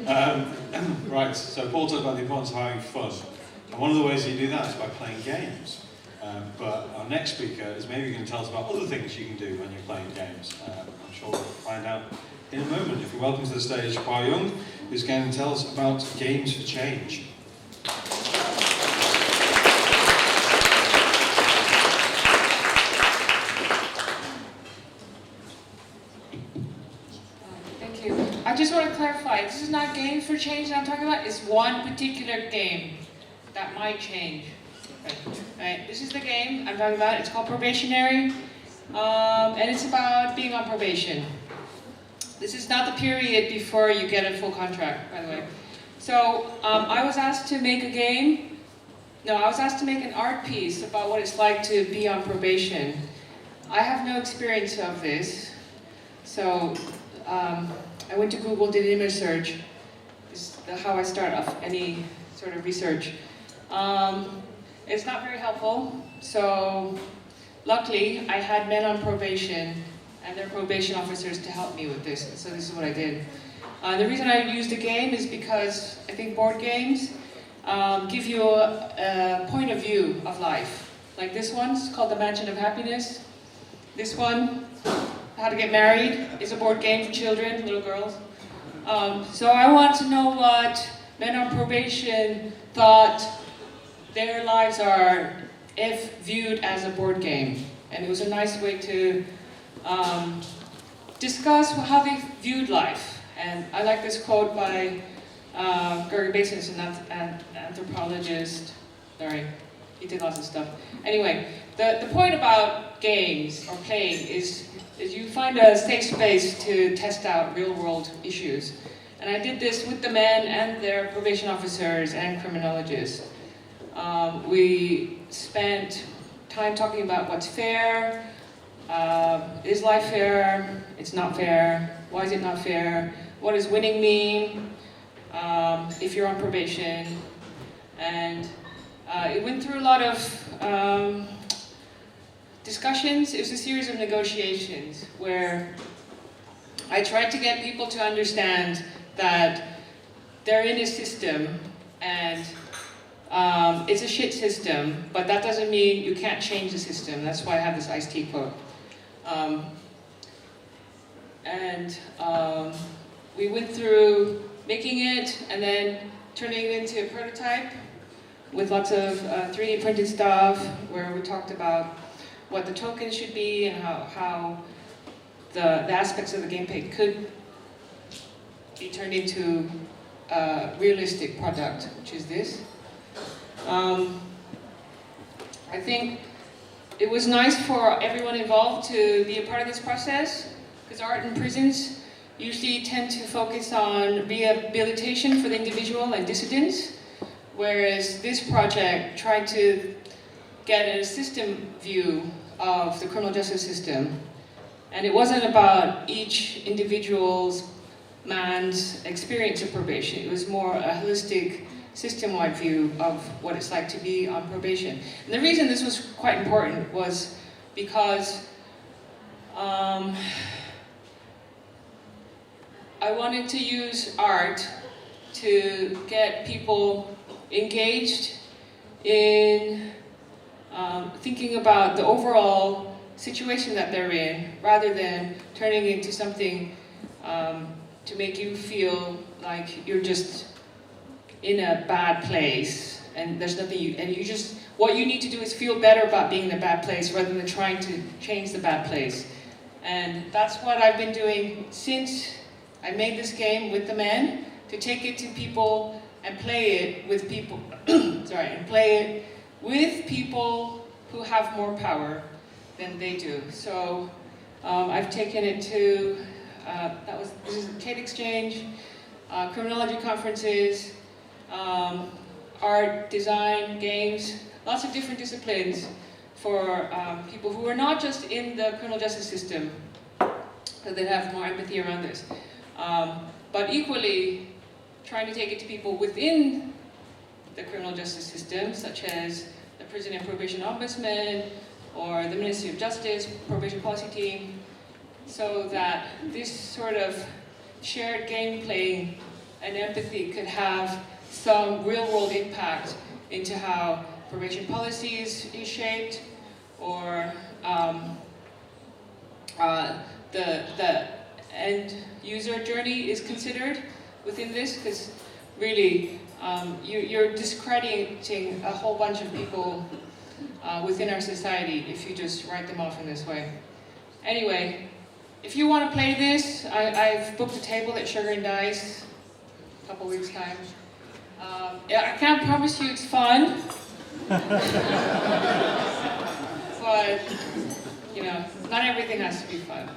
Right, so Paul talked about the importance of having fun. And one of the ways you do that is by playing games. But our next speaker is maybe going to tell us about other things you can do when you're playing games. I'm sure we'll find out in a moment. If we welcome to the stage Hwa Young, who's going to tell us about Games for Change. Thank you. I just want to clarify, this is not Games for Change that I'm talking about, it's one particular game that might change. Right. This is the game I'm talking about. It's called Probationary, and it's about being on probation. This is not the period before you get a full contract, by the way. So I was asked to make a game. No, I was asked to make an art piece about what it's like to be on probation. I have no experience of this, so I went to Google, did an image search. This is how I start off any sort of research. It's not very helpful, so luckily I had men on probation and their probation officers to help me with this, so this is what I did. The reason I used a game is because I think board games give you a point of view of life. Like this one's called The Mansion of Happiness. This one, How to Get Married, is a board game for children, little girls. So I want to know what men on probation thought their lives are if viewed as a board game. And it was a nice way to discuss how they viewed life. And I like this quote by Gerger Basis, an anthropologist. Sorry, he did lots of stuff. Anyway, the point about games or playing is you find a safe space to test out real world issues. And I did this with the men and their probation officers and criminologists. We spent time talking about what's fair, is life fair, it's not fair, why is it not fair, what does winning mean if you're on probation, and it went through a lot of discussions. It was a series of negotiations where I tried to get people to understand that they're in a system and it's a shit system, but that doesn't mean you can't change the system. That's why I have this Ice-T quote. We went through making it and then turning it into a prototype with lots of 3D printed stuff where we talked about what the tokens should be and how the aspects of the gameplay could be turned into a realistic product, which is this. I think it was nice for everyone involved to be a part of this process, because art in prisons usually tend to focus on rehabilitation for the individual and dissidents, whereas this project tried to get a system view of the criminal justice system. And it wasn't about each individual's man's experience of probation. It was more a holistic, system-wide view of what it's like to be on probation. And the reason this was quite important was because I wanted to use art to get people engaged in thinking about the overall situation that they're in, rather than turning it into something to make you feel like you're just in a bad place and there's nothing what you need to do is feel better about being in a bad place rather than trying to change the bad place. And that's what I've been doing since I made this game with the men, to take it to people and play it with people who have more power than they do. So I've taken it to this is a Tate Exchange, criminology conferences, art, design, games, lots of different disciplines for people who are not just in the criminal justice system, so they have more empathy around this, but equally trying to take it to people within the criminal justice system, such as the Prison and Probation Ombudsman or the Ministry of Justice Probation Policy Team, so that this sort of shared game playing and empathy could have some real-world impact into how probation policy is shaped, or the end user journey is considered within this, because really you're discrediting a whole bunch of people within our society if you just write them off in this way. Anyway, if you want to play this, I've booked a table at Sugar and Dice a couple weeks' time. Yeah, I can't promise you it's fun, but you know, not everything has to be fun.